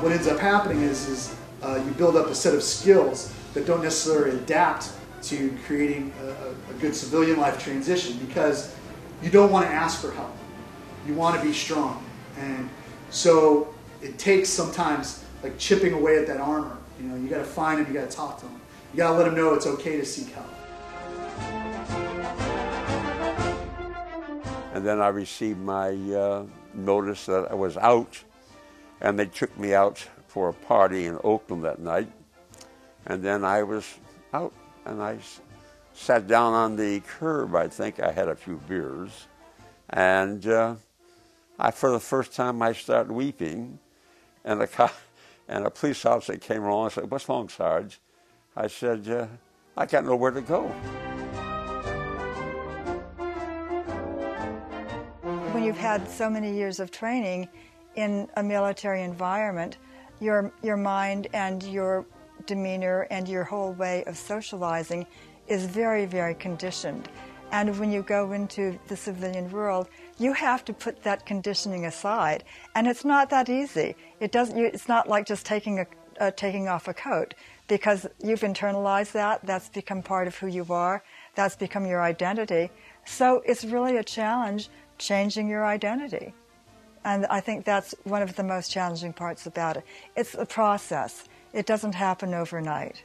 what ends up happening is you build up a set of skills that don't necessarily adapt to creating a good civilian life transition, because you don't want to ask for help. You want to be strong. And so it takes sometimes like chipping away at that armor. You know, you got to find them, you got to talk to them. You got to let them know it's okay to seek help. And then I received my notice that I was out, and they took me out for a party in Oakland that night. And then I was out, and I sat down on the curb. I think I had a few beers, and for the first time I started weeping, and a police officer came along and said, "What's wrong, Sarge?" I said, "I got nowhere to go." When you've had so many years of training in a military environment, your mind and your demeanor and your whole way of socializing is very, very conditioned. And when you go into the civilian world, you have to put that conditioning aside. And it's not that easy. It's not like just taking off a coat, because you've internalized that. That's become part of who you are. That's become your identity. So it's really a challenge changing your identity. And I think that's one of the most challenging parts about it. It's a process. It doesn't happen overnight.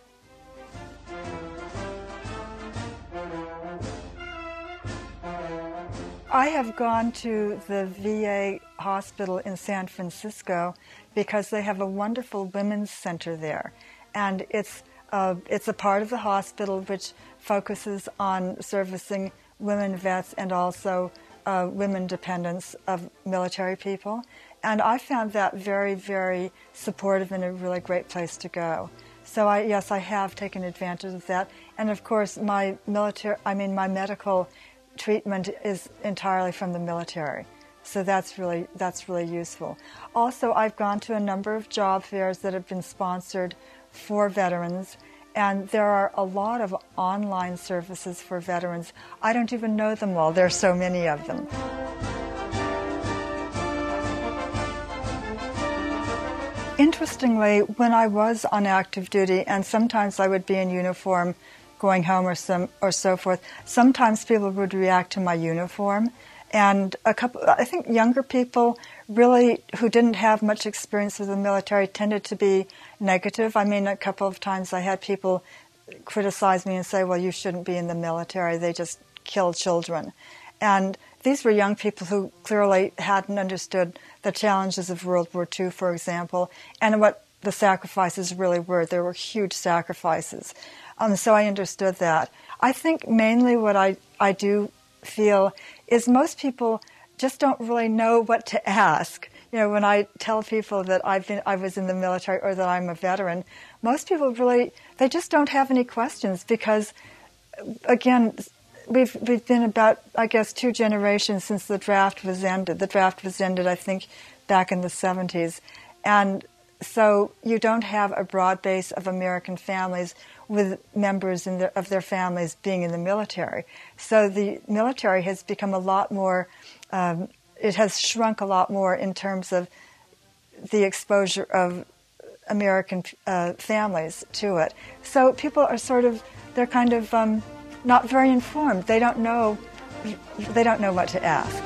I have gone to the VA hospital in San Francisco because they have a wonderful women's center there. And it's a part of the hospital which focuses on servicing women vets and also women dependents of military people. And I found that very, very supportive and a really great place to go. So yes, I have taken advantage of that. And of course, my medical treatment is entirely from the military. So that's really useful. Also, I've gone to a number of job fairs that have been sponsored for veterans, and there are a lot of online services for veterans. I don't even know them all. There are so many of them. Interestingly, when I was on active duty, and sometimes I would be in uniform going home or so forth, sometimes people would react to my uniform. And I think younger people really who didn't have much experience with the military tended to be negative. I mean, a couple of times I had people criticize me and say, well, you shouldn't be in the military. They just kill children. And these were young people who clearly hadn't understood the challenges of World War II, for example, and what the sacrifices really were. There were huge sacrifices. So I understood that. I think mainly what I do feel is most people just don't really know what to ask. You know, when I tell people that I was in the military or that I'm a veteran, most people they just don't have any questions because, again, we've been about, I guess, 2 generations since the draft was ended. The draft was ended, I think, back in the 70s. And so you don't have a broad base of American families with members of their families being in the military. So the military has become a lot more, it has shrunk a lot more in terms of the exposure of American families to it. So people are they're kind of not very informed. They don't know what to ask.